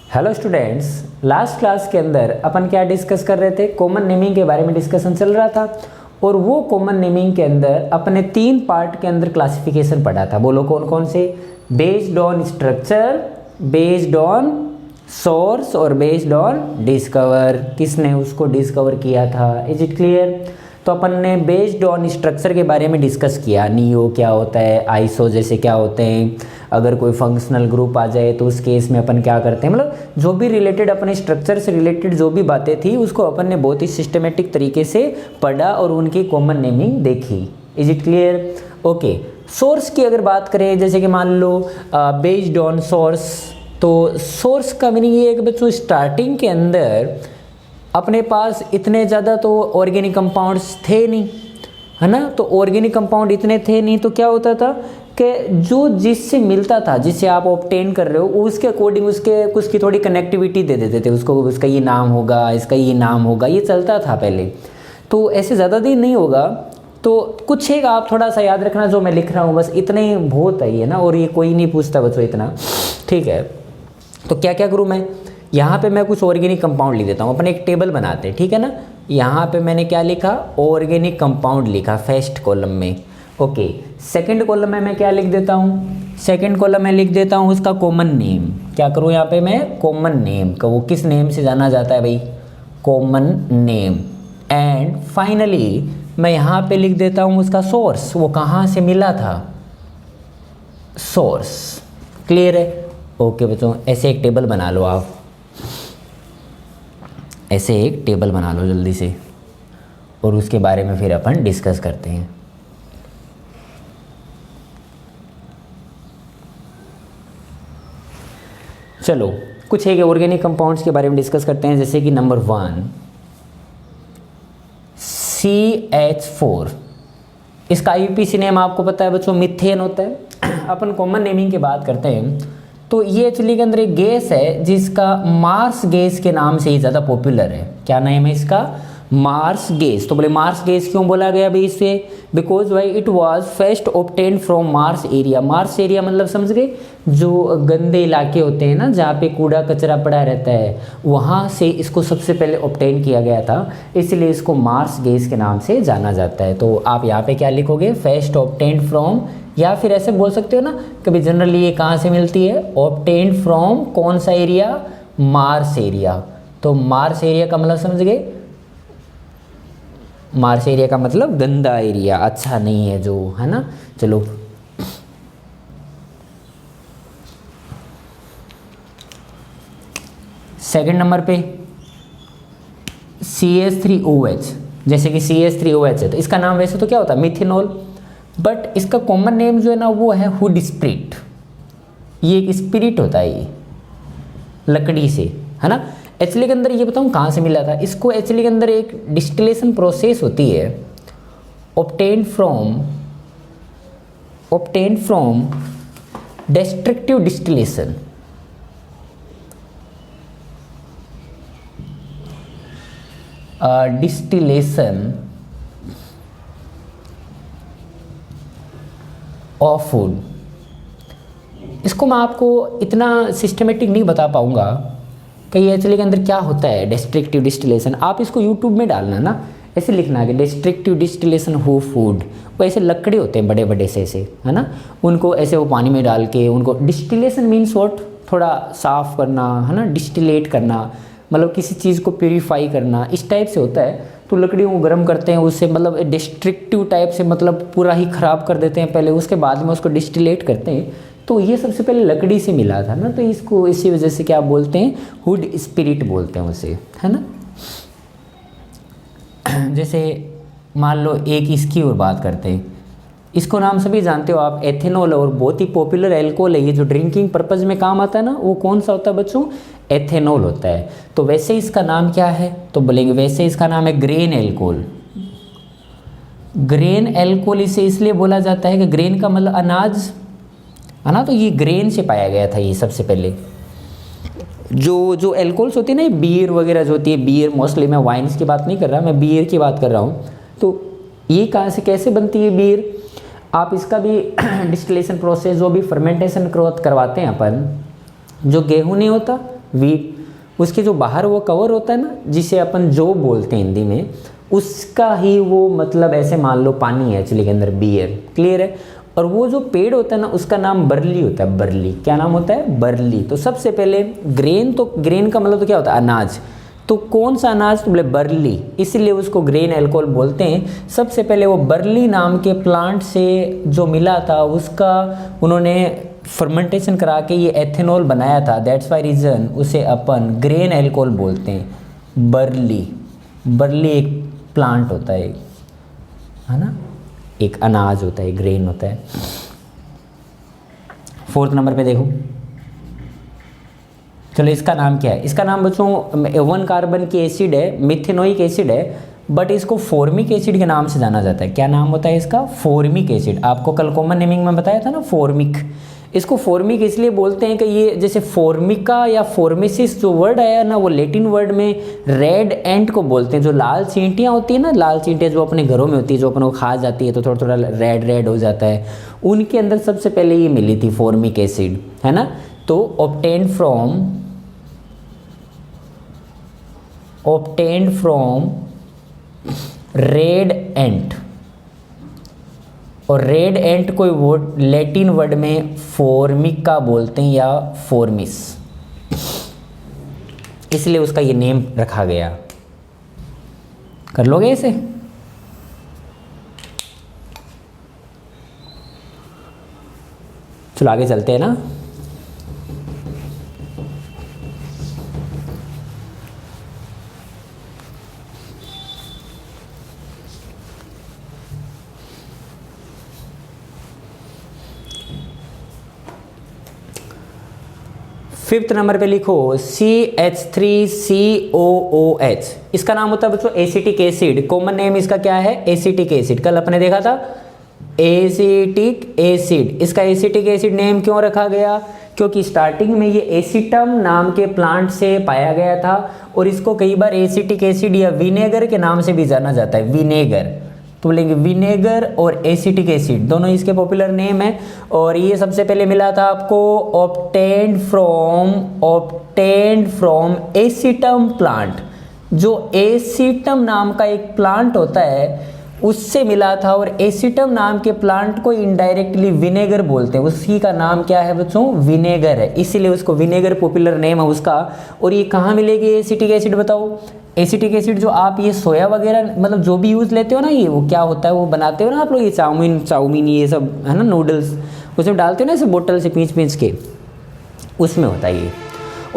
Hello students, last class के अंदर अपन क्या डिस्कस कर रहे थे? कॉमन नेमिंग के बारे में डिस्कशन चल रहा था। और वो कॉमन नेमिंग के अंदर अपने 3 पार्ट के अंदर क्लासिफिकेशन पढ़ा था। बोलो कौन कौन से? Based on structure, based on source और बेस्ड ऑन डिस्कवर। किसने उसको डिस्कवर किया था? Is it clear? तो अपन ने बेस्ड ऑन स्ट्रक्चर के बारे में डिस्कस किया। नियो क्या होता है, आइसो जैसे क्या होते हैं, अगर कोई फंक्शनल ग्रुप आ जाए तो उस केस में अपन क्या करते हैं, मतलब जो भी रिलेटेड अपने स्ट्रक्चर से रिलेटेड जो भी बातें थी उसको अपन ने बहुत ही सिस्टमेटिक तरीके से पढ़ा और उनकी कॉमन नेमिंग देखी। Is it clear? Okay. Source की अगर बात करें, जैसे कि मान लो बेस्ड ऑन सोर्स, तो सोर्स का मीनिंग ये है कि बच्चों स्टार्टिंग के अंदर अपने पास इतने ज़्यादा तो ऑर्गेनिक कंपाउंड्स थे नहीं, है ना। तो ऑर्गेनिक कंपाउंड इतने थे नहीं, तो क्या होता था कि जो जिससे मिलता था, जिससे आप ऑब्टेन कर रहे हो, उसके अकॉर्डिंग उसकी थोड़ी कनेक्टिविटी दे देते थे उसको। उसका ये नाम होगा, इसका ये नाम होगा, ये चलता था पहले। तो ऐसे ज़्यादा दिन नहीं होगा, तो कुछ एक आप थोड़ा सा याद रखना जो मैं लिख रहा हूँ, बस इतना ही बहुत है ना। और ये कोई नहीं पूछता बच्चों इतना, ठीक है। तो क्या क्या करूँ मैं? यहाँ पे मैं कुछ ऑर्गेनिक कंपाउंड लिख देता हूँ। अपन एक टेबल बनाते हैं, ठीक है ना। यहाँ पे मैंने क्या लिखा? ऑर्गेनिक कंपाउंड लिखा फर्स्ट कॉलम में। ओके। सेकंड कॉलम में मैं क्या लिख देता हूँ? सेकंड कॉलम में लिख देता हूँ उसका कॉमन नेम। क्या करूँ यहाँ पे मैं? कॉमन नेम का, वो किस नेम से जाना जाता है भाई? Common name. एंड फाइनली मैं यहाँ पे लिख देता हूँ उसका सोर्स, वो कहाँ से मिला था, सोर्स। क्लियर है? ओके बच्चों, ऐसे एक टेबल बना लो आप, ऐसे एक टेबल बना लो जल्दी से, और उसके बारे में फिर अपन डिस्कस करते हैं। चलो कुछ एक ऑर्गेनिक कंपाउंड्स के बारे में डिस्कस करते हैं। जैसे कि नंबर 1 CH4। इसका IUPAC नेम आपको पता है बच्चों, मिथेन होता है। अपन कॉमन नेमिंग की बात करते हैं तो ये एक्चुअली के अंदर एक गैस है जिसका मार्स गैस के नाम से ही ज़्यादा पॉपुलर है। क्या नाम है इसका? Marsh gas. तो बोले मार्स गैस क्यों बोला गया भाई इसे? बिकॉज भाई it was first obtained from Mars area. Mars area मतलब समझ गए, जो गंदे इलाके होते हैं ना, जहाँ पे कूड़ा कचरा पड़ा रहता है, वहाँ से इसको सबसे पहले ऑब्टेन किया गया था, इसलिए इसको मार्स गैस के नाम से जाना जाता है। तो आप यहाँ पे क्या लिखोगे? फर्स्ट ऑब्टेन्ड फ्रॉम, या फिर ऐसे बोल सकते हो ना कभी जनरली ये कहाँ से मिलती है? ऑब्टेन्ड फ्रॉम कौन सा एरिया? Mars area. तो मार्स एरिया का मतलब समझ गए? मार्स एरिया का मतलब गंदा एरिया, अच्छा नहीं है जो, है ना। चलो सेकंड नंबर पे CH3OH। जैसे कि CH3OH है तो इसका नाम वैसे तो क्या होता है? मिथेनॉल। बट इसका कॉमन नेम जो है ना वो है वुड स्पिरिट। ये एक स्पिरिट होता है, ये लकड़ी से, है ना। एक्चुअली के अंदर ये बताऊँ कहाँ से मिला था इसको? एक्चुअली के अंदर एक डिस्टिलेशन प्रोसेस होती है, obtained from destructive distillation. Distillation of food. इसको मैं आपको इतना सिस्टमेटिक नहीं बता पाऊंगा कि ये एक्चुअली के अंदर क्या होता है डिस्ट्रक्टिव डिस्टिलेशन। आप इसको यूट्यूब में डालना ना, ऐसे लिखना कि डिस्ट्रक्टिव डिस्टिलेशन ऑफ फूड। वो ऐसे लकड़े होते हैं बड़े बड़े से ऐसे, है ना, उनको ऐसे वो पानी में डाल के उनको डिस्टिलेशन मीन्स व्हाट? थोड़ा साफ़ करना, है ना, डिस्टिलेट करना, मतलब किसी चीज़ को प्योरीफाई करना, इस टाइप से होता है। तो लकड़ियों को गर्म करते हैं, उससे मतलब डिस्ट्रक्टिव टाइप से मतलब पूरा ही ख़राब कर देते हैं पहले, उसके बाद में उसको डिस्टिलेट करते हैं। तो ये सबसे पहले लकड़ी से मिला था ना, तो इसको इसी वजह से क्या बोलते हैं? वुड स्पिरिट बोलते हैं उसे, है ना। जैसे मान लो एक इसकी और बात करते हैं, इसको नाम सभी जानते हो आप, एथेनॉल। और बहुत ही पॉपुलर एल्कोहल है ये, जो ड्रिंकिंग पर्पज़ में काम आता है ना, वो कौन सा होता है बच्चों? एथेनॉल होता है। तो वैसे इसका नाम क्या है? तो बोलेंगे वैसे इसका नाम है ग्रेन एल्कोहल। ग्रेन एल्कोहल इसे इसलिए बोला जाता है कि ग्रेन का मतलब अनाज, है ना। तो ये ग्रेन से पाया गया था ये सबसे पहले। जो एल्कोहल्स होती है ना, बियर वगैरह जो होती है, बियर मोस्टली, मैं वाइन्स की बात नहीं कर रहा, मैं बियर की बात कर रहा हूँ। तो ये कहाँ से कैसे बनती है बियर? आप इसका भी डिस्टिलेशन प्रोसेस, जो भी फर्मेंटेशन करवाते हैं अपन, जो गेहूं नहीं होता, वीट, उसके जो बाहर वो कवर होता है ना, जिसे अपन जौ बोलते हैं हिंदी में, उसका ही वो मतलब ऐसे मान लो पानी है एक्चुअली के अंदर, बियर। क्लियर है। और वो जो पेड़ होता है ना, उसका नाम बरली होता है, बरली। क्या नाम होता है? बरली। तो सबसे पहले ग्रेन, तो ग्रेन का मतलब तो क्या होता है? अनाज। तो कौन सा अनाज? तो बोले बरली, इसलिए उसको ग्रेन अल्कोहल बोलते हैं। सबसे पहले वो बरली नाम के प्लांट से जो मिला था, उसका उन्होंने फर्मेंटेशन करा के ये एथेनॉल बनाया था। दैट्स वाई रीज़न उसे अपन ग्रेन अल्कोहल बोलते हैं, बरली। बरली एक प्लांट होता है ना, एक अनाज होता है, ग्रेन होता है। 4th नंबर पे देखो, चलो इसका नाम क्या है? इसका नाम बच्चों 1 कार्बन की एसिड है, मिथेनोइक एसिड है, बट इसको फॉर्मिक एसिड के नाम से जाना जाता है। क्या नाम होता है इसका? Formic acid. आपको कल कॉमन नेमिंग में बताया था ना, फॉर्मिक। इसको फॉर्मिक इसलिए बोलते हैं कि ये जैसे फॉर्मिका या फॉर्मेसिस जो वर्ड आया ना, वो लेटिन वर्ड में रेड एंट को बोलते हैं। जो लाल चींटियाँ होती है ना, लाल चींटियाँ जो अपने घरों में होती है, जो अपन को खा जाती है तो थोड़ा थोड़ा रेड रेड हो जाता है, उनके अंदर सबसे पहले ये मिली थी फॉर्मिक एसिड, है ना। तो obtained from रेड एंट, और रेड एंट को वर्ड लैटिन वर्ड में फॉर्मिका बोलते हैं या फॉर्मिस, इसलिए उसका ये नेम रखा गया। कर लोगे इसे? चलो आगे चलते हैं ना। फिफ्थ नंबर पे लिखो CH3COOH। इसका नाम होता है बच्चों एसिटिक एसिड। कॉमन नेम इसका क्या है? Acetic acid. कल अपने देखा था एसिटिक एसिड। इसका एसिटिक एसिड नेम क्यों रखा गया? क्योंकि स्टार्टिंग में ये एसिटम नाम के प्लांट से पाया गया था, और इसको कई बार एसिटिक एसिड या विनेगर के नाम से भी जाना जाता है, विनेगर। तो बोलेंगे विनेगर और एसिटिक एसिड, दोनों इसके पॉपुलर नेम है। और ये सबसे पहले मिला था आपको ऑब्टेन्ड फ्रॉम एसिटम प्लांट। जो एसिटम नाम का एक प्लांट होता है उससे मिला था, और एसिटम नाम के प्लांट को इनडायरेक्टली विनेगर बोलते हैं। उसी का नाम क्या है बच्चों? विनेगर है, इसीलिए उसको विनेगर पॉपुलर नेम है उसका। और ये कहाँ मिलेगी एसिटिक एसिड? बताओ। एसिटिक एसिड जो आप ये सोया वगैरह मतलब जो भी यूज़ लेते हो ना, ये वो क्या होता है, वो बनाते हो ना आप लोग, ये चाउमीन ये सब है ना, नूडल्स, उसमें डालते हो ना ऐसे बोतल से पींच के, उसमें होता है ये।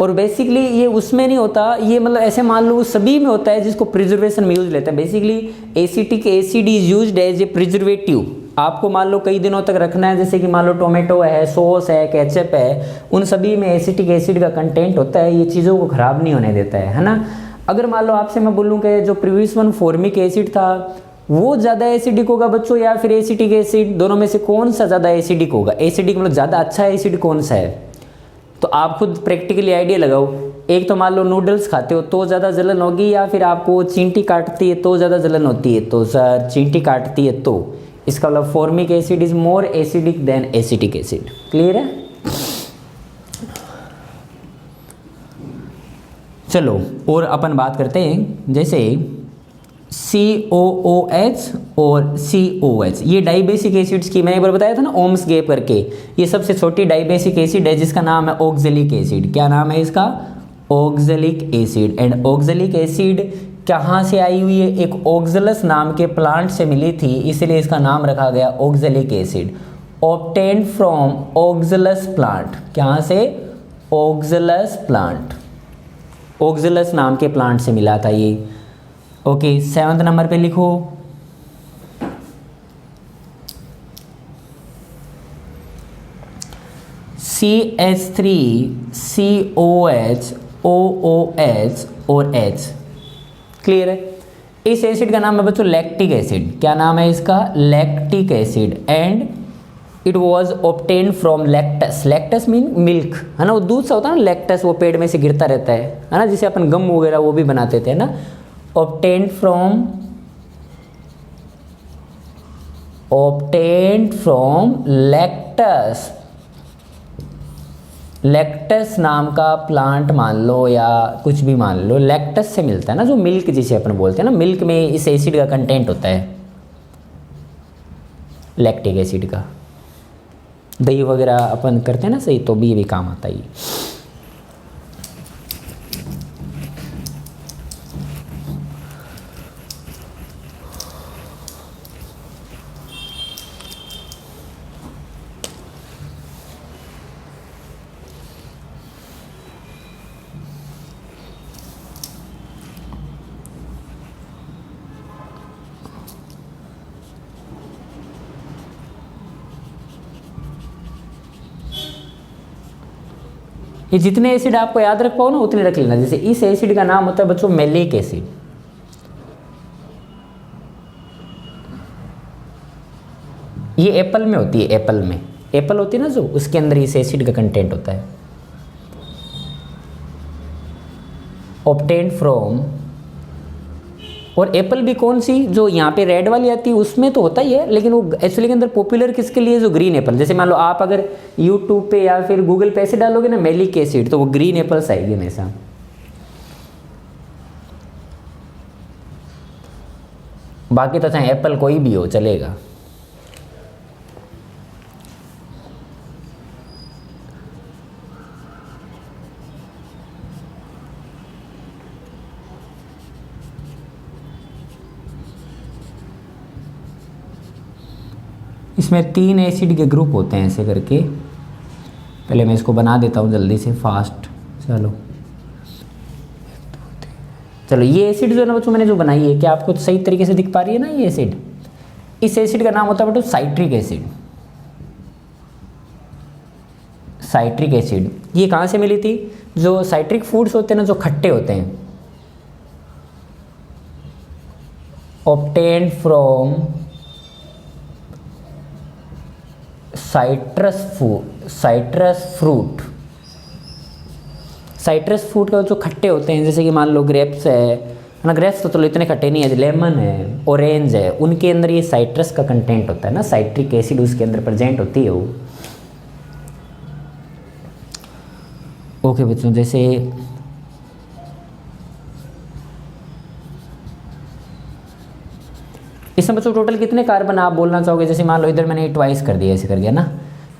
और बेसिकली ये उसमें नहीं होता, ये मतलब ऐसे मान लो सभी में होता है जिसको प्रिजर्वेशन में यूज लेता है। Basically acetic acid is used as a preservative. आपको मान लो कई दिनों तक रखना है, जैसे कि मान लो टोमेटो है, सॉस है, केचप है, उन सभी में एसिटिक एसिड का कंटेंट होता है। ये चीज़ों को ख़राब नहीं होने देता है ना। अगर मान लो आपसे मैं बोलूँ कि जो प्रीवियस वन फॉर्मिक एसिड था वो ज़्यादा एसिडिक होगा बच्चों, या फिर एसिटिक एसिड, दोनों में से कौन सा ज़्यादा एसिडिक होगा? एसिडिक मतलब ज़्यादा अच्छा एसिड कौन सा है? तो आप खुद प्रैक्टिकली आइडिया लगाओ। एक तो मान लो नूडल्स खाते हो तो ज़्यादा जलन होगी, या फिर आपको चींटी काटती है तो ज़्यादा जलन होती है? तो सर चींटी काटती है, तो इसका मतलब formic acid is more acidic then acetic acid. Clear है? चलो और अपन बात करते हैं, जैसे COOH और COH, ये डाइबेसिक एसिड्स की मैंने एक बार बताया था ना, ओम्स गैप करके। ये सबसे छोटी डाइबेसिक एसिड है जिसका नाम है ऑक्जेलिक एसिड। क्या नाम है इसका? Oxalic acid. And oxalic acid कहाँ से आई हुई है? एक ऑक्जेलस नाम के प्लांट से मिली थी, इसलिए इसका नाम रखा गया oxalic acid. Obtained from oxalis plant. कहाँ से? ऑक्जेलस प्लांट। ऑक्जेलस नाम के प्लांट से मिला था ये। ओके 7th नंबर पे लिखो CH3COH OOH और H। क्लियर है? इस एसिड का नाम है बच्चों लैक्टिक एसिड। क्या नाम है इसका? Lactic acid. And it was obtained from lactis. Lactis mean milk, है ना, वो दूध सा होता है ना लैक्टस, वो पेड़ में से गिरता रहता है ना, जिसे अपन गम वगैरह वो भी बनाते थे ना। obtained from lactose लैक्टस नाम का प्लांट मान लो या कुछ भी मान लो, लैक्टस से मिलता है ना, जो मिल्क जिसे अपन बोलते हैं ना, मिल्क में इस एसिड का कंटेंट होता है, लैक्टिक एसिड का। दही वगैरह अपन करते हैं ना सही, तो भी ये भी काम आता है ये। ये जितने एसिड आपको याद रख पाओ ना उतने रख लेना। जैसे इस एसिड का नाम होता है बच्चों मैलिक एसिड। ये एप्पल में होती है, एप्पल में, एप्पल होती है ना जो, उसके अंदर इस एसिड का कंटेंट होता है। ऑब्टेन्ड फ्रॉम, और एप्पल भी कौन सी, जो यहाँ पे रेड वाली आती है उसमें तो होता ही है, लेकिन वो एक्चुअली के अंदर पॉपुलर किसके लिए, जो ग्रीन एप्पल। जैसे मान लो आप अगर यूट्यूब पे या फिर गूगल पे ऐसे डालोगे ना मैलिक एसिड, तो वो ग्रीन एप्पल्स आएगी हमेशा। बाकी तो चाहे एप्पल कोई भी हो चलेगा। इसमें 3 एसिड के ग्रुप होते हैं ऐसे करके। पहले मैं इसको बना देता हूँ जल्दी से फास्ट। चलो ये एसिड जो है ना बच्चों मैंने जो बनाई है, क्या आपको सही तरीके से दिख पा रही है ना ये एसिड। इस एसिड का नाम होता है बच्चों साइट्रिक एसिड। साइट्रिक एसिड ये कहाँ से मिली थी, जो साइट्रिक फूड्स होते हैं ना जो खट्टे होते हैं, obtained from citrus fruit. Citrus fruit का जो खट्टे होते हैं, जैसे कि मान लो ग्रेप्स है ना, ग्रेप्स तो चलो इतने खट्टे नहीं है, लेमन है, ऑरेंज है, उनके अंदर ये साइट्रस का कंटेंट होता है ना, साइट्रिक एसिड उसके अंदर प्रेजेंट होती है वो। ओके बच्चों, जैसे इसमें बच्चों टोटल कितने कार्बन आप बोलना चाहोगे। जैसे मान लो इधर मैंने ट्वाइस कर दिया, ऐसे कर दिया ना,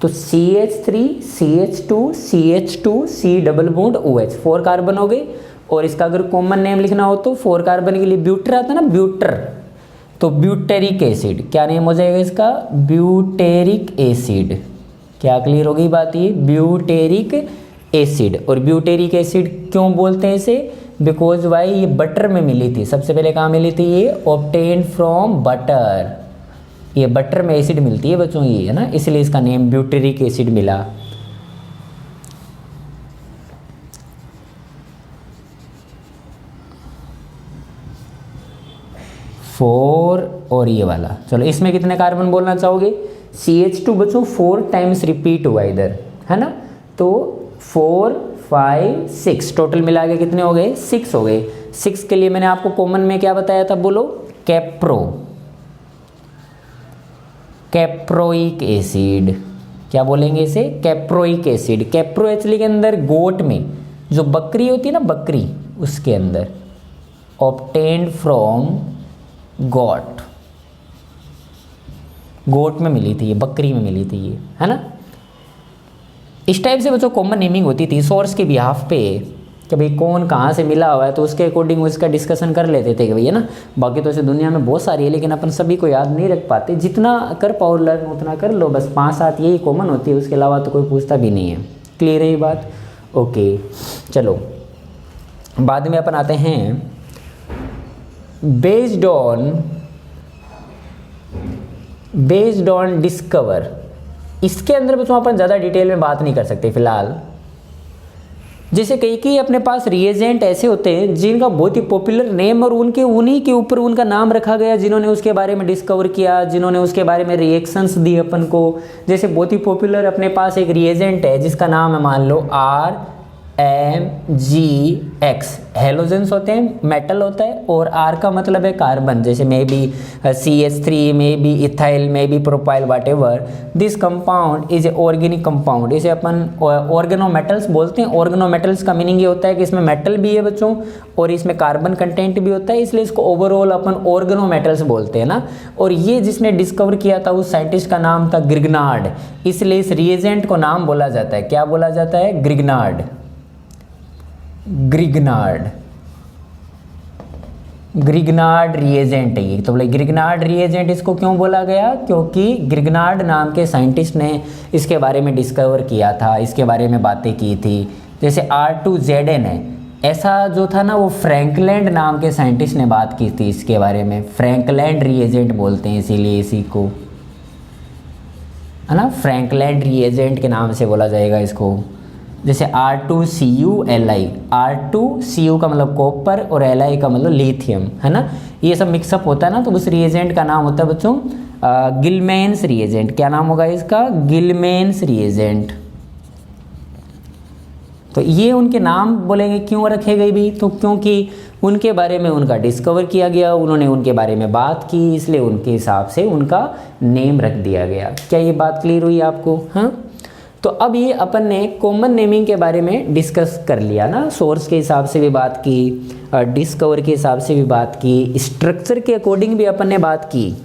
तो CH3 CH2 CH2 C double bond OH 4 carbon हो गए। और इसका अगर कॉमन नेम लिखना हो तो 4 कार्बन के लिए ब्यूटर आता है ना, ब्यूटर, तो ब्यूटेरिक एसिड क्या नेम हो जाएगा इसका, ब्यूटेरिक एसिड। क्या क्लियर हो गई बात, ये ब्यूटेरिक एसिड। और ब्यूटेरिक एसिड क्यों बोलते हैं इसे, बिकॉज वाई ये बटर में मिली थी, सबसे पहले कहाँ मिली थी ये, ऑब्टेन्ड फ्रॉम बटर। ये बटर में एसिड मिलती है बच्चों ये, है ना, इसलिए इसका नेम ब्यूटेरिक एसिड मिला। फोर और ये वाला, चलो इसमें कितने कार्बन बोलना चाहोगे, CH2 बच्चों 4 टाइम्स रिपीट हुआ इधर, है ना, तो 4 5 6 टोटल मिला के कितने हो गए, 6 हो गए। 6 के लिए मैंने आपको कॉमन में क्या बताया था, बोलो, कैप्रो, कैप्रोइक एसिड। क्या बोलेंगे इसे, कैप्रोइक एसिड। कैप्रो एक्चुअली के अंदर गोट में जो बकरी होती है ना, बकरी, उसके अंदर, ऑब्टेन्ड फ्रॉम गोट, गोट में मिली थी ये, बकरी में मिली थी ये, है ना। इस टाइप से बच्चों कॉमन नेमिंग होती थी सोर्स के बिहाफ पे, कि भाई कौन कहाँ से मिला हुआ है, तो उसके अकॉर्डिंग उसका डिस्कशन कर लेते थे कि भैया ना। बाकी तो ऐसे दुनिया में बहुत सारी है, लेकिन अपन सभी को याद नहीं रख पाते। जितना कर पाओ लर्न उतना कर लो, बस 5-7 यही कॉमन होती है, उसके अलावा तो कोई पूछता भी नहीं है। क्लियर है ये बात, ओके। चलो बाद में अपन आते हैं बेस्ड ऑन डिस्कवर। इसके अंदर बच्चों अपन ज़्यादा डिटेल में बात नहीं कर सकते फिलहाल। जैसे कई अपने पास रिएजेंट ऐसे होते हैं जिनका बहुत ही पॉपुलर नेम और उन्हीं के ऊपर उनका नाम रखा गया, जिन्होंने उसके बारे में डिस्कवर किया, जिन्होंने उसके बारे में रिएक्शंस दिए अपन को। जैसे बहुत ही पॉपुलर अपने पास एक रिएजेंट है जिसका नाम है मान लो MgX हेलोजेंस होते हैं, मेटल होता है, और R का मतलब है कार्बन, जैसे maybe CH3, maybe ethyl, maybe propyl, whatever. This compound is a organic compound, इसे अपन ऑर्गेनोमेटल्स बोलते हैं। ऑर्गेनोमेटल्स का मीनिंग ये होता है कि इसमें मेटल भी है बच्चों और इसमें कार्बन कंटेंट भी होता है, इसलिए इसको ओवरऑल अपन ऑर्गेनोमेटल्स बोलते हैं ना। और ये जिसने डिस्कवर किया था उस साइंटिस्ट का नाम था ग्रिग्नार्ड, इसलिए इस रिएजेंट को नाम बोला जाता है, क्या बोला जाता है? ग्रिग्नार्ड। ग्रिग्नार्ड रिएजेंट है ये। तो बोले ग्रिग्नार्ड रिएजेंट इसको क्यों बोला गया? क्योंकि ग्रिग्नार्ड नाम के साइंटिस्ट ने इसके बारे में डिस्कवर किया था, इसके बारे में बातें की थी। जैसे R2ZN है, ऐसा जो था ना वो फ्रैंकलैंड नाम के साइंटिस्ट ने बात की थी इसके बारे में। फ्रैंकलैंड रिएजेंट बोलते हैं इसीलिए इसी को, है ना, फ्रैंकलैंड रिएजेंट के नाम से बोला जाएगा इसको। जैसे R2CuLi, R2Cu का मतलब कॉपर और Li का मतलब लिथियम, है ना, ये सब मिक्सअप होता है ना, तो उस रिएजेंट का नाम होता है बच्चों गिलमेंस रिएजेंट। क्या नाम होगा इसका? गिलमेंस रिएजेंट। तो ये उनके नाम बोलेंगे क्यों रखे गए भी? तो क्योंकि उनके बारे में उनका डिस्कवर किया गया, उन्होंने उनके बारे में बात की, इसलिए उनके हिसाब से उनका नेम रख दिया गया। क्या ये बात क्लियर हुई आपको? हाँ, तो अब ये अपन ने कॉमन नेमिंग के बारे में डिस्कस कर लिया ना, सोर्स के हिसाब से भी बात की, डिस्कवर के हिसाब से भी बात की, स्ट्रक्चर के अकॉर्डिंग भी अपन ने बात की।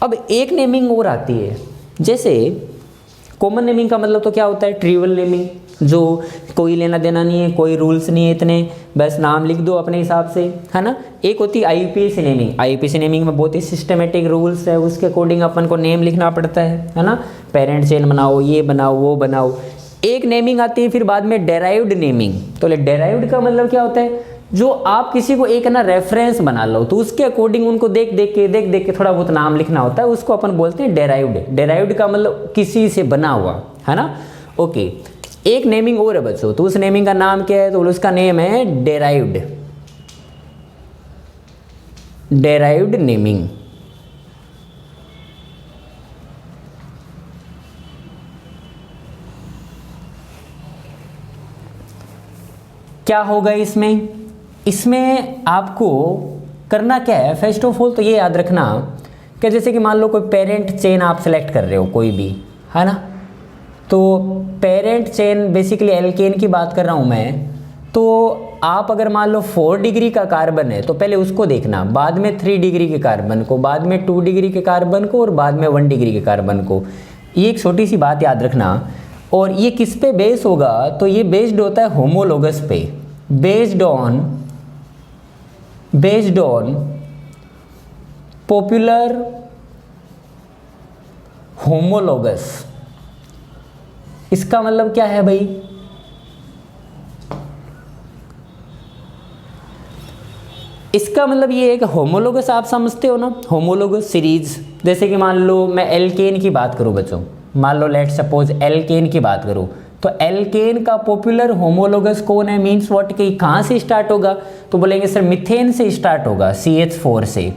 अब एक नेमिंग और आती है, जैसे कॉमन नेमिंग का मतलब तो क्या होता है? ट्रिवियल नेमिंग, जो कोई लेना देना नहीं है, कोई रूल्स नहीं है इतने, बस नाम लिख दो अपने हिसाब से, है ना। एक होती है IUPAC नेमिंग। IUPAC नेमिंग में बहुत ही सिस्टमेटिक रूल्स है, उसके अकॉर्डिंग अपन को नेम लिखना पड़ता है ना। पेरेंट चेन बनाओ, ये बनाओ, वो बनाओ। एक नेमिंग आती है फिर बाद में डेराइव्ड नेमिंग। तो डेराइव्ड का मतलब क्या होता है? जो आप किसी को एक ना रेफरेंस बना लो, तो उसके अकॉर्डिंग उनको देख देख के थोड़ा बहुत नाम लिखना होता है, उसको अपन बोलते हैं डेराइव्ड। डेराइव्ड का मतलब किसी से बना हुआ, है ना। ओके, एक नेमिंग और है बच्चों, तो उस नेमिंग का नाम क्या है? तो उसका नेम है डेराइव्ड। Derived naming. क्या होगा इसमें? इसमें आपको करना क्या है? फर्स्ट ऑफ ऑल तो ये याद रखना कि जैसे कि मान लो कोई पेरेंट चेन आप सेलेक्ट कर रहे हो कोई भी, है ना। तो पेरेंट चेन बेसिकली एल्केन की बात कर रहा हूँ मैं। तो आप अगर मान लो 4 डिग्री का कार्बन है तो पहले उसको देखना, बाद में 3 डिग्री के कार्बन को, बाद में 2 डिग्री के कार्बन को और बाद में 1 डिग्री के कार्बन को। ये एक छोटी सी बात याद रखना। और ये किस पे बेस होगा? तो ये बेस्ड होता है होमोलोगस पे, बेस्ड ऑन पॉपुलर होमोलोगस। इसका मतलब क्या है भाई? इसका मतलब ये है कि होमोलोगस आप समझते हो ना, होमोलोगस सीरीज। जैसे कि मान लो मैं एल्केन की बात करूं बच्चों, मान लो लेट सपोज एल्केन की बात करूं, तो एल्केन का पॉपुलर होमोलोगस कौन है? मीन्स व्हाट, कि कहाँ से स्टार्ट होगा? तो बोलेंगे सर मिथेन से स्टार्ट होगा, CH4 से।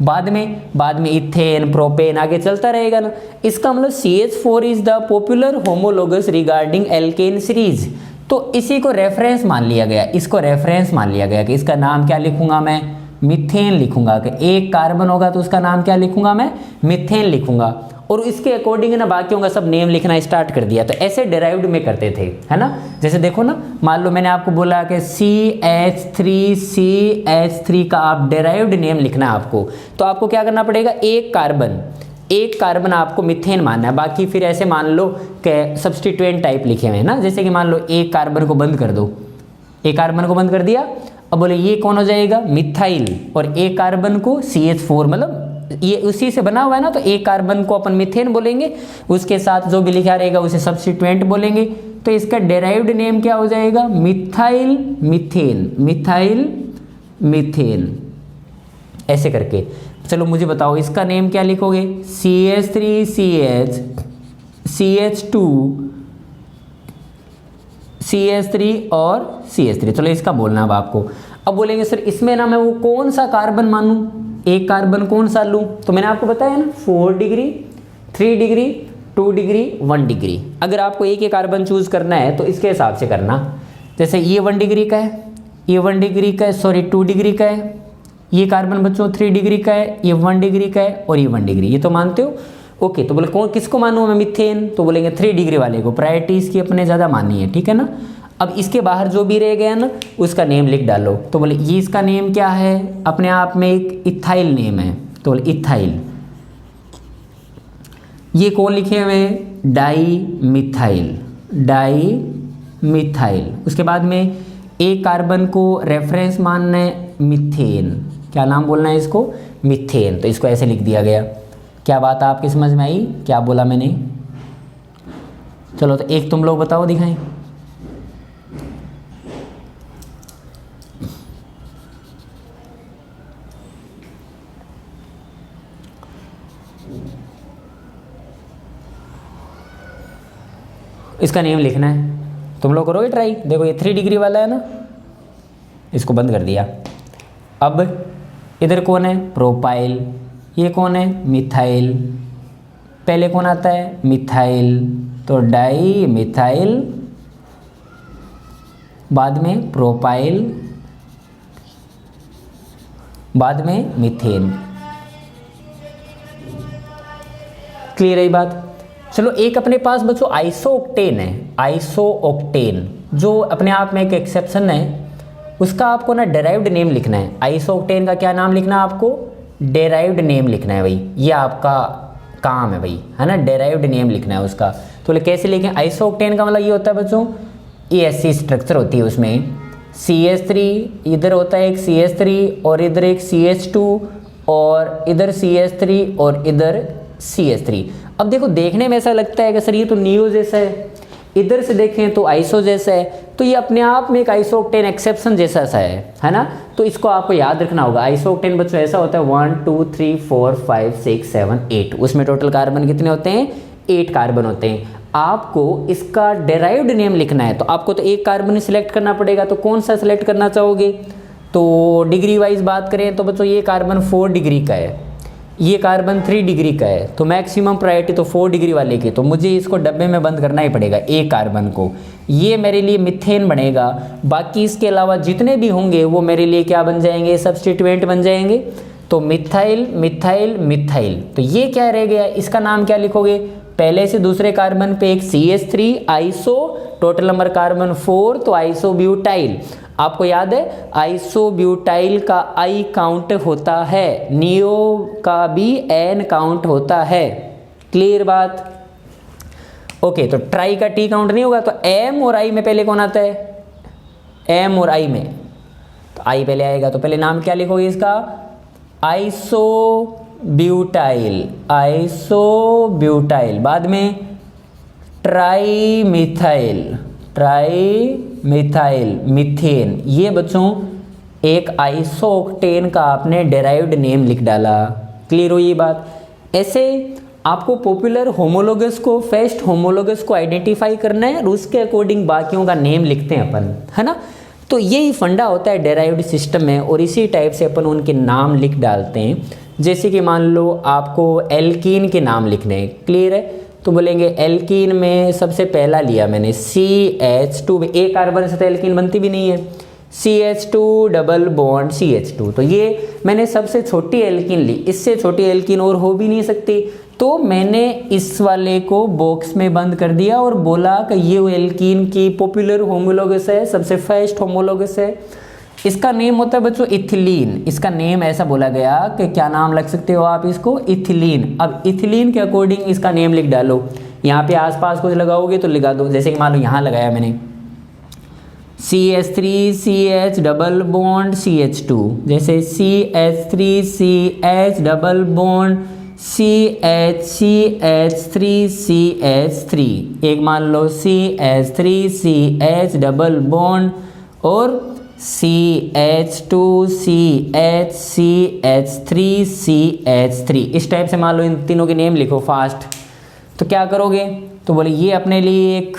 बाद में इथेन, प्रोपेन, आगे चलता रहेगा ना। इसका मतलब CH4 is the popular homologous regarding alkane series. तो इसी को रेफरेंस मान लिया गया, इसको रेफरेंस मान लिया गया कि इसका नाम क्या लिखूंगा मैं? मिथेन लिखूंगा। कि एक कार्बन होगा तो उसका नाम क्या लिखूंगा मैं? मिथेन लिखूंगा। और इसके अकॉर्डिंग ना बाकियों का सब नेम लिखना स्टार्ट कर दिया। तो ऐसे डेराइव्ड में करते थे, है ना। जैसे देखो ना, मान लो मैंने आपको बोला कि CH3 का आप डेराइव्ड नेम लिखना है आपको, तो आपको क्या करना पड़ेगा? एक कार्बन आपको मिथेन मानना है, बाकी फिर ऐसे मान लो कि सब्स्टिट्यूएंट टाइप लिखे हुए हैं ना। जैसे कि मान लो एक कार्बन को बंद कर दो, एक कार्बन को बंद कर दिया, अब बोले ये कौन हो जाएगा? मिथाइल। और एक कार्बन को CH4, मतलब ये उसी से बना हुआ है ना, तो एक कार्बन को अपन मिथेन बोलेंगे, उसके साथ जो भी लिखा रहेगा उसे सब्स्टिट्यूएंट बोलेंगे। तो इसका डेराइव्ड नेम क्या हो जाएगा? मिथाइल मीथेन, ऐसे करके। चलो मुझे बताओ इसका नेम क्या लिखोगे? CH3CH, CH2, CH3 और CH3। चलो इसका बोलना अब आपको। अब बोलेंगे सर इसमें ना मैं वो कौन सा कार्बन मानूं, एक कार्बन कौन सा लूं? तो मैंने आपको बताया ना 4 डिग्री, 3 डिग्री, 2 डिग्री 1 डिग्री। अगर आपको एक ही कार्बन चूज करना है तो इसके हिसाब से करना, जैसे ये 1 डिग्री का है, ये 1 डिग्री का है, सॉरी 2 डिग्री का है, ये कार्बन बच्चों 3 डिग्री का है, ये 1 डिग्री का है और ये 1 डिग्री, ये तो मानते हो। ओके, तो बोले कौन किसको मानूँ मैं मीथेन, तो बोलेंगे 3 डिग्री वाले को, प्रायोरिटी इसकी अपने ज़्यादा माननी है, ठीक है ना। अब इसके बाहर जो भी रह गया ना उसका नेम लिख डालो, तो बोले ये इसका नेम क्या है, अपने आप में एक इथाइल नेम है, तो बोले इथाइल। ये कौन लिखे हुए हैं, डाई मिथाइल, डाई मिथाइल। उसके बाद में एक कार्बन को रेफरेंस मानना है मीथेन, क्या नाम बोलना है इसको, मीथेन, तो इसको ऐसे लिख दिया गया। क्या बात आपकी समझ में आई, क्या बोला मैंने। चलो तो एक तुम लोग बताओ, दिखाएं। इसका नेम लिखना है, तुम लोग करोगे ट्राई। देखो ये 3 डिग्री वाला है ना, इसको बंद कर दिया। अब इधर कौन है, प्रोपाइल, ये कौन है, मिथाइल, पहले कौन आता है, मिथाइल, तो डाई मिथाइल, बाद में प्रोपाइल, बाद में मीथेन। क्लियर है ये बात। चलो एक अपने पास बच्चों आइसोऑक्टेन है, आइसोऑक्टेन जो अपने आप में एक एक्सेप्शन है, उसका आपको ना डेराइव्ड नेम लिखना है। आइसोऑक्टेन का क्या नाम लिखना है आपको, डेराइव्ड नेम लिखना है भाई, ये आपका काम है भाई, है ना, डेराइव्ड नेम लिखना है उसका। तो कैसे लिखें, आइसोऑक्टेन का मतलब ये होता है बच्चों, ये ऐसी स्ट्रक्चर होती है, उसमें CH3 इधर होता है एक CH3 और इधर एक CH2 और इधर CH3 और इधर CH3। अब देखो देखने में ऐसा लगता है कि सर ये तो नियो जैसा है, इधर से देखें तो आइसो जैसा है, तो ये अपने आप में एक आइसोऑक्टेन एक्सेप्शन जैसा सा है ना। तो इसको आपको याद रखना होगा। आइसोऑक्टेन बच्चों ऐसा होता है 1 2 3 4 5 6 7 8, उसमें टोटल कार्बन कितने होते हैं, 8 कार्बन होते हैं। आपको इसका डेराइव्ड नेम लिखना है, तो आपको तो एक कार्बन सिलेक्ट करना पड़ेगा, तो कौन सा सिलेक्ट करना चाहोगे। तो डिग्री वाइज बात करें तो बच्चों ये कार्बन 4 डिग्री का है, ये कार्बन 3 डिग्री का है, तो मैक्सिमम प्रायोरिटी तो 4 डिग्री वाले की, तो मुझे इसको डब्बे में बंद करना ही पड़ेगा एक कार्बन को। ये मेरे लिए मिथेन बनेगा, बाकी इसके अलावा जितने भी होंगे वो मेरे लिए क्या बन जाएंगे, सब्स्टिट्यूएंट बन जाएंगे। तो मिथाइल मिथाइल मिथाइल, तो ये क्या रह गया, इसका नाम क्या लिखोगे, पहले से दूसरे कार्बन पे एक CH3 iso, total number carbon 4, तो आइसोब्यूटाइल। आपको याद है आइसोब्यूटाइल का I काउंट होता है, नियो का भी N काउंट होता है। क्लियर बात। ओके, तो ट्राई का T काउंट नहीं होगा, तो M और I में पहले कौन आता है, M और I में तो I पहले आएगा, तो पहले नाम क्या लिखोगे इसका, आइसोब्यूटाइल, आइसोब्यूटाइल, बाद में ट्राईमिथाइल, ट्राईमिथाइल मीथेन। ये बच्चों एक आइसोऑक्टेन का आपने डेराइव्ड नेम लिख डाला। क्लियर हो ये बात। ऐसे आपको पॉपुलर होमोलोगस को, फेस्ट होमोलोगस को आइडेंटिफाई करना है और उसके अकॉर्डिंग बाकियों का नेम लिखते हैं अपन, है ना। तो यही फंडा होता है डेराइव्ड सिस्टम में, और इसी टाइप से अपन उनके नाम लिख डालते हैं। जैसे कि मान लो आपको एल्कीन के नाम लिखने हैं, क्लियर है, तो बोलेंगे एल्कीन में सबसे पहला लिया मैंने CH2, एक कार्बन से तो एल्कीन बनती भी नहीं है, CH2 डबल बॉन्ड CH2, तो ये मैंने सबसे छोटी एल्कीन ली, इससे छोटी एल्कीन और हो भी नहीं सकती, तो मैंने इस वाले को बॉक्स में बंद कर दिया और बोला कि ये एल्कीन की पॉपुलर होमोलोगस है, सबसे फर्स्ट होमोलोगस है। इसका नेम होता है बच्चों इथिलीन, इसका नेम ऐसा बोला गया कि क्या नाम लग सकते हो आप इसको, इथिलीन। अब इथिलीन के अकॉर्डिंग इसका नेम लिख डालो, यहाँ पे आसपास कुछ लगाओगे तो लगा दो, जैसे कि मान लो यहाँ लगाया मैंने CH3 CH double bond CH2, जैसे CH3 CH double bond CH3 CH3, एक मान लो CH3 CH डबल बॉन्ड और CH2 CH CH3 CH3, इस टाइप से मान लो इन तीनों के नेम लिखो फास्ट। तो क्या करोगे, तो बोले ये अपने लिए एक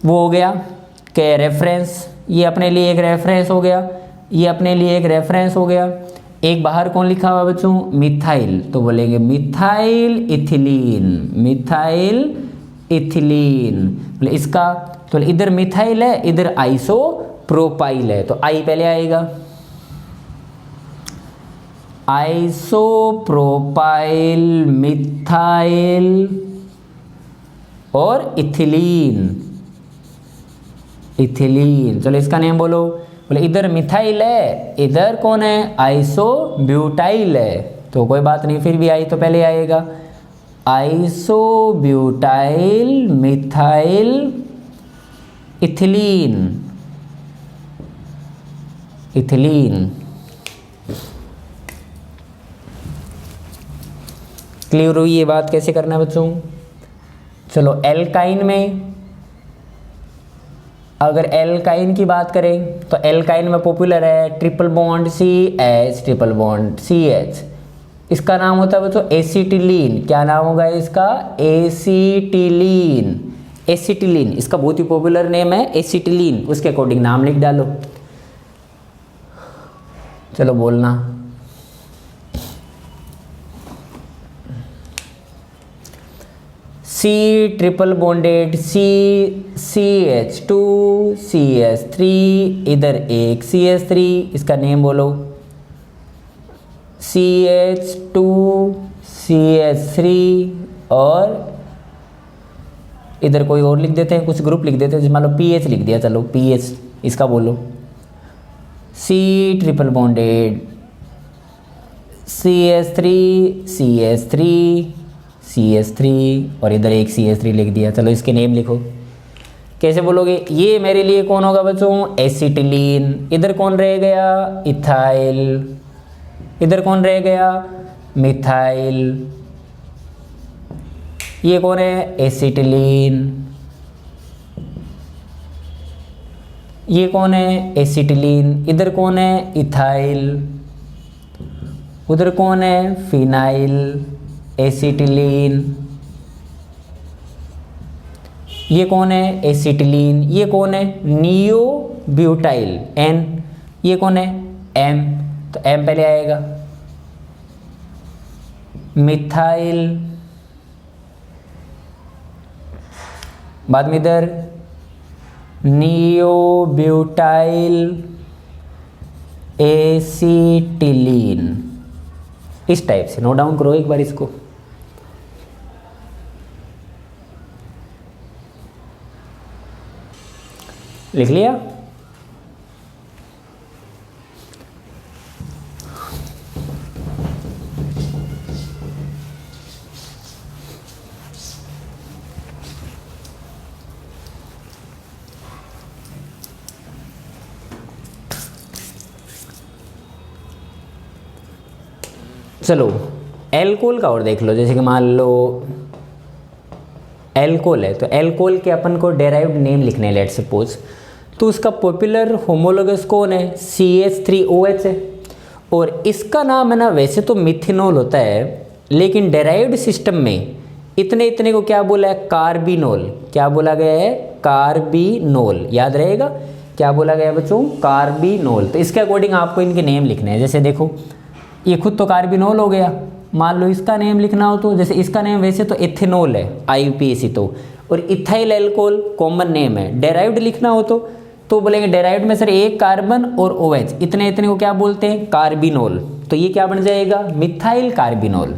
वो हो गया कि रेफरेंस, ये अपने लिए एक रेफरेंस हो गया, ये अपने लिए एक रेफरेंस हो गया। एक बाहर कौन लिखा हुआ बच्चों, मिथाइल, तो बोलेंगे मिथाइल इथिलीन, मिथाइल इथिलीन। मतलब इसका तो इधर मिथाइल है, इधर आइसोप्रोपाइल है, तो आई पहले आएगा, आइसोप्रोपाइल, मिथाइल और इथिलीन, इथिलीन। चलो इसका नेम बोलो। बोले इधर मिथाइल है, इधर कौन है, आइसोब्यूटाइल है, तो कोई बात नहीं, फिर भी आई तो पहले आएगा, isobutyl methyl ethylene, ethylene. Clear हुई ये बात कैसे करना है बच्चों। चलो एल्काइन में, अगर एल्काइन की बात करें तो एल्काइन में पॉपुलर है triple bond CH, triple bond CH, इसका नाम होता है बच्चों एसिटिलीन। क्या नाम होगा इसका, एसिटिलीन, एसिटिलीन, इसका बहुत ही पॉपुलर नेम है एसिटिलीन, उसके अकॉर्डिंग नाम लिख डालो। चलो बोलना, C triple bonded CH2 CH3, इधर एक CH3, इसका नेम बोलो, CH2 CH3, और इधर कोई और लिख देते हैं, कुछ ग्रुप लिख देते हैं, मान लो PH लिख दिया, चलो PH, इसका बोलो, C triple bonded CH3 CH3 CH3, और इधर एक CH3 लिख दिया। चलो इसके नेम लिखो, कैसे बोलोगे, ये मेरे लिए कौन होगा बच्चों, एसिटिलीन, इधर कौन रह गया, इथाइल, इधर कौन रह गया, मिथाइल, ये कौन है, एसिटिलीन, ये कौन है, एसिटिलीन, इधर कौन है, इथाइल, उधर कौन है, फिनाइल, एसिटिलीन, ये कौन है, एसिटिलीन, ये कौन है, नियोब्यूटाइल, N, ये कौन है, M, तो M पहले आएगा, मिथाइल, बाद में इधर नियोब्यूटाइल एसिटिलीन, इस टाइप से नोट डाउन करो एक बार इसको। लिख लिया, चलो एल्कोहल का और देख लो, जैसे कि मान लो एल्कोहल है, तो एल्कोहल के अपन को डेराइव्ड नेम लिखने हैं, लेट सपोज, तो उसका पॉपुलर होमोलोगस कौन है, CH3OH है, और इसका नाम है ना, वैसे तो मिथिनॉल होता है, लेकिन डेराइव्ड सिस्टम में इतने इतने को क्या बोला है, कार्बिनोल, क्या बोला गया है, कार्बिनोल, याद रहेगा क्या बोला गया है बच्चों, कार्बिनोल। तो इसके अकॉर्डिंग आपको इनके नेम लिखने हैं, जैसे देखो ये खुद तो कार्बिनोल हो गया, मान लो इसका नेम लिखना हो तो, जैसे इसका नेम वैसे तो एथेनॉल है IUPAC, तो, और इथाइल एल्कोहल कॉमन नेम है, डेराइव्ड लिखना हो तो बोलेंगे डेराइव्ड में सर एक कार्बन और OH, इतने इतने को क्या बोलते हैं, कार्बिनोल, तो ये क्या बन जाएगा, मिथाइल कार्बिनोल,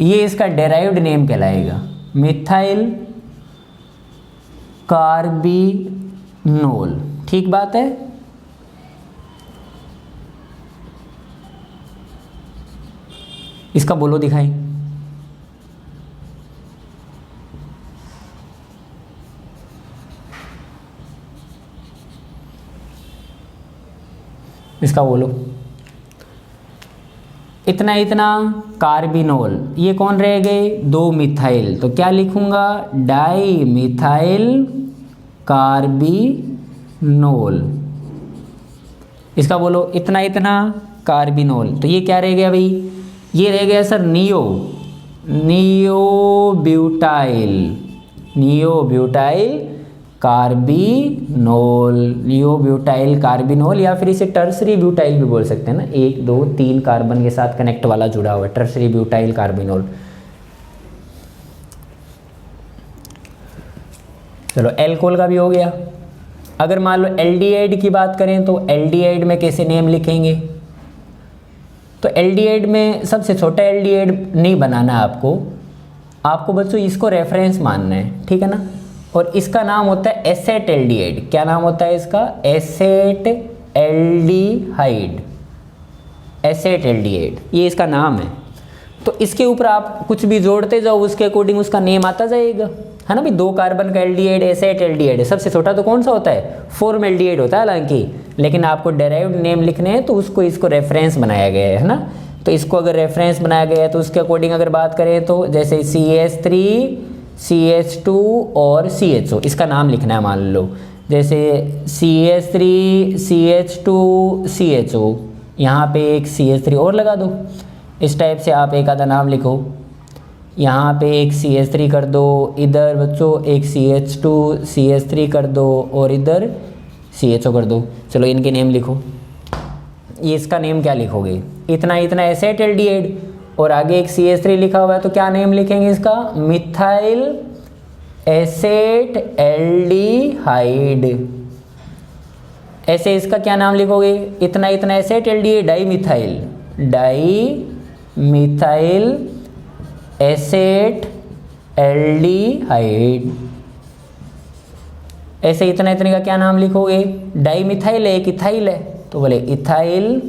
ये इसका डेराइव्ड नेम कहलाएगा, मिथाइल कार्बिनोल, ठीक बात है। इसका बोलो दिखाई, इसका बोलो, इतना इतना कार्बिनोल, ये कौन रह गए, 2 मिथाइल, तो क्या लिखूंगा, डाई मिथाइल कार्बिनोल, इसका बोलो इतना इतना कार्बिनोल, तो ये क्या रह गया भाई, ये रह गया सर नियोब्यूटाइल कार्बिनोल, नियोब्यूटाइल कार्बिनोल, या फिर इसे टर्सरी ब्यूटाइल भी बोल सकते हैं ना, 1 2 3 कार्बन के साथ कनेक्ट वाला जुड़ा हुआ है, टर्सरी ब्यूटाइल कार्बिनोल। चलो एल्कोहल का भी हो गया। अगर मान लो एल्डिहाइड की बात करें तो एल्डिहाइड में कैसे नेम लिखेंगे? तो एल्डिहाइड में सबसे छोटा एल्डिहाइड नहीं बनाना है आपको बच्चों इसको रेफरेंस मानना है, ठीक है ना। और इसका नाम होता है एसेट एल्डिहाइड। क्या नाम होता है इसका? Asset aldehyde. एसेट एल्डिहाइड ये इसका नाम है। तो इसके ऊपर आप कुछ भी जोड़ते जाओ उसके अकॉर्डिंग उसका नेम आता जाएगा, है ना भाई। 2 कार्बन का एल्डिहाइड एसेट एल्डिहाइड है। सबसे छोटा तो कौन सा होता है? फॉर्मल्डिहाइड होता है हालांकि, लेकिन आपको डेराइव्ड नेम लिखने हैं तो इसको रेफरेंस बनाया गया है ना। तो इसको अगर रेफरेंस बनाया गया है तो उसके अकॉर्डिंग अगर बात करें तो जैसे CH3 CH2 और CHO इसका नाम लिखना है। मान लो जैसे CH3 CH2 CHO, यहाँ पे एक CH3 और लगा दो। इस टाइप से आप एक आधा नाम लिखो। यहाँ पे एक CH3 कर दो, इधर बच्चों एक CH2 CH3 कर दो और इधर CHO कर दो। चलो इनके नेम लिखो। ये इसका नेम क्या लिखोगे? इतना इतना एसेट एल्डिहाइड और आगे एक CH3 लिखा हुआ है तो क्या नेम लिखेंगे इसका? Methyl asset aldehyde. ऐसे इसका क्या नाम लिखोगे? इतना इतना asset aldehyde di methyl asset aldehyde. ऐसे इतना इतने का क्या नाम लिखोगे? डाई मिथाइल है, एक इथाइल है तो बोले ethyl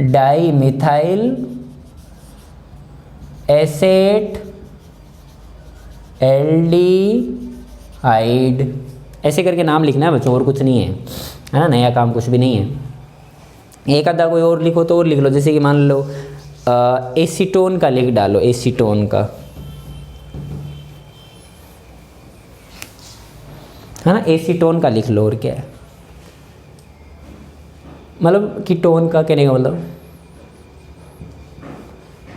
di methyl asset aldehyde. ऐसे करके नाम लिखना है बच्चों, और कुछ नहीं है ना। नया काम कुछ भी नहीं है। एक आधा कोई और लिखो तो और लिख लो। जैसे कि मान लो एसीटोन का लिख डालो, एसीटोन का, है ना। एसीटोन का लिख लो और क्या है, मतलब कीटोन का कहने का मतलब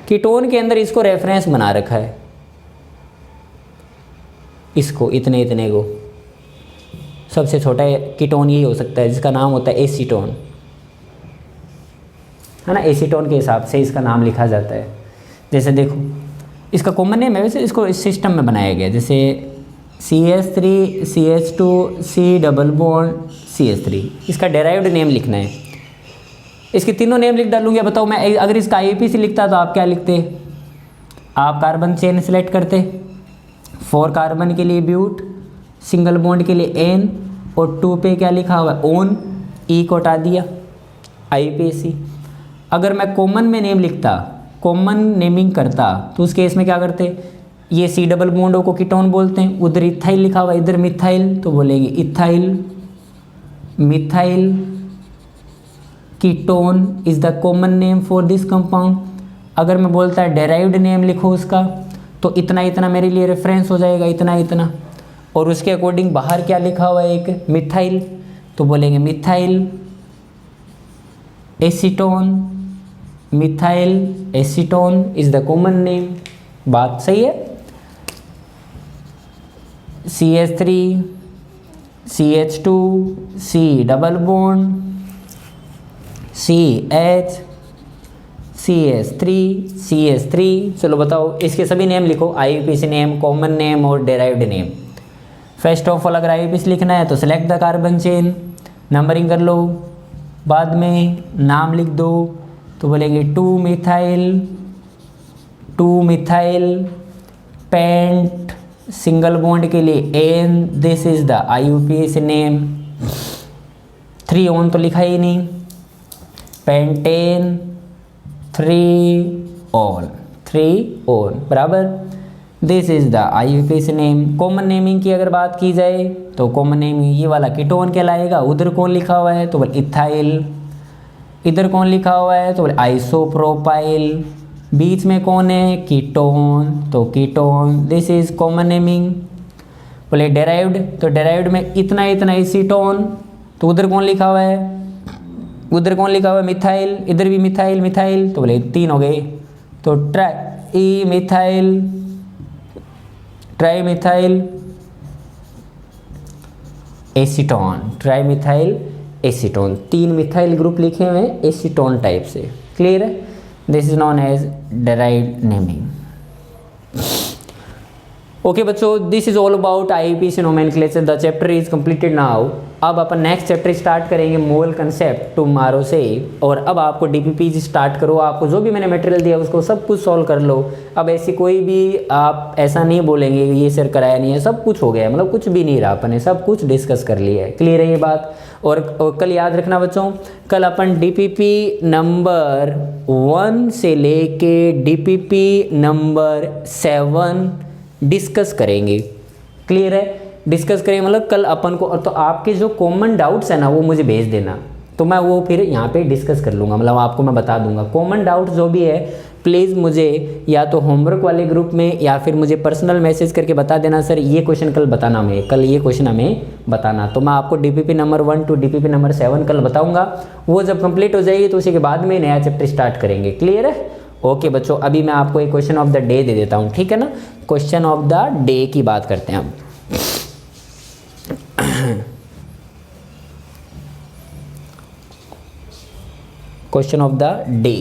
कीटोन के अंदर इसको रेफरेंस बना रखा है, इसको इतने इतने को। सबसे छोटा कीटोन यही हो सकता है जिसका नाम होता है एसीटोन, है ना। एसीटोन के हिसाब से इसका नाम लिखा जाता है। जैसे देखो इसका कॉमन नेम है, वैसे इसको इस सिस्टम में बनाया गया। जैसे CH3 CH2 C double bond CH3 इसका डेराइव्ड नेम लिखना है। इसके तीनों नेम लिख डालूंगा। बताओ मैं अगर इसका IUPAC लिखता तो आप क्या लिखते? आप कार्बन चेन सेलेक्ट करते। 4 कार्बन के लिए ब्यूट, सिंगल बॉन्ड के लिए N और 2 पे क्या लिखा हुआ है? ओन। E को हटा दिया, IUPAC। अगर मैं कॉमन में नेम लिखता, कॉमन नेमिंग करता तो उस केस में क्या करते? ये C डबल बॉन्डों को कीटोन बोलते हैं। उधर इथाइल लिखा हुआ, इधर मिथाइल तो बोलेंगे ethyl. Methyl ketone is the common name for this compound. अगर मैं बोलता है डेराइव्ड नेम लिखो उसका तो इतना इतना मेरे लिए रेफरेंस हो जाएगा, इतना इतना। और उसके अकॉर्डिंग बाहर क्या लिखा हुआ है? एक मिथाइल तो बोलेंगे methyl acetone. Methyl acetone is the common name. बात सही है। CH3 CH2 C double bond CH CH3 चलो बताओ इसके सभी नेम लिखो। IUPAC नेम, कॉमन नेम और derived name. First of all अगर IUPAC लिखना है तो select the carbon chain, numbering कर लो, बाद में नाम लिख दो तो बोलेंगे 2 मिथाइल पेंट, सिंगल बॉन्ड के लिए N, this is the IUPAC name. 3 on तो लिखा ही नहीं, पेंटेन 3 ऑन बराबर। This is the IUPAC name. Common naming की अगर बात की जाए तो कॉमन नेमिंग ये वाला कीटोन कहलाएगा। उधर कौन लिखा हुआ है तो बोल इथाइल। इधर कौन लिखा हुआ है तो बोले आइसोप्रोपाइल। बीच में कौन है? कीटोन तो ketone. This is common naming. बोले डेराइव्ड तो डेराइव्ड में इतना इतना एसीटोन तो उधर कौन लिखा हुआ है? उधर कौन लिखा हुआ है? मिथाइल। इधर भी मिथाइल मिथाइल तो बोले 3 हो गए तो trimethyl acetone. Trimethyl acetone. 3 methyl group लिखे हुए हैं एसीटोन टाइप से। क्लियर है? This is known as derived naming. Okay बच्चों, this is all about IUPAC nomenclature, the chapter is completed now. अब अपन नेक्स्ट चैप्टर स्टार्ट करेंगे मोल concept tomorrow से। और अब आपको डीपीपी स्टार्ट करो, आपको जो भी मैंने मटेरियल दिया उसको सब कुछ सॉल्व कर लो। अब ऐसी कोई भी आप ऐसा नहीं बोलेंगे ये सर कराया नहीं है, सब कुछ हो गया, मतलब कुछ भी नहीं रहा, अपन ने सब कुछ डिस्कस कर लिया है। क्लियर है ये बात? और कल याद रखना बच्चों, कल अपन डीपीपी नंबर 1 से लेके डीपीपी नंबर 7 डिस्कस करेंगे। क्लियर है? डिस्कस करें मतलब कल अपन को। और तो आपके जो कॉमन डाउट्स है ना वो मुझे भेज देना, तो मैं वो फिर यहाँ पे डिस्कस कर लूँगा, मतलब आपको मैं बता दूंगा। कॉमन डाउट जो भी है प्लीज़ मुझे या तो होमवर्क वाले ग्रुप में या फिर मुझे पर्सनल मैसेज करके बता देना, सर ये क्वेश्चन कल बताना, हमें कल ये क्वेश्चन हमें बताना। तो मैं आपको DPP number 1 to DPP number 7 कल बताऊँगा। वो जब कंप्लीट हो जाएगी तो उसी के बाद में नया चैप्टर स्टार्ट करेंगे। क्लियर है? ओके बच्चों, अभी मैं आपको एक question of the day they देता हूँ, ठीक है ना? क्वेश्चन ऑफ द डे की बात करते हैं हम। Question of the day,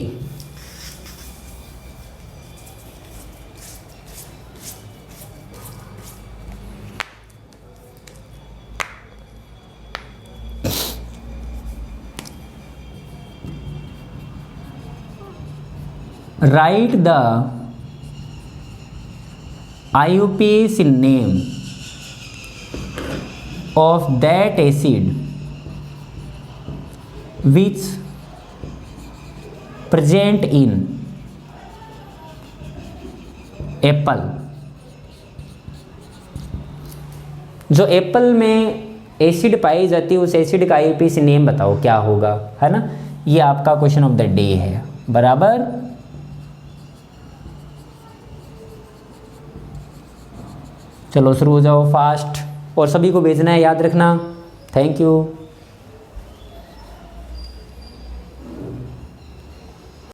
write the IUPAC name of that acid which present in Apple. जो एप्पल में एसिड पाई जाती है उस एसिड का आईयूपीएसी नेम बताओ क्या होगा, है ना? ये आपका क्वेश्चन ऑफ द डे है, बराबर। चलो शुरू हो जाओ फास्ट, और सभी को भेजना है, याद रखना। Thank you.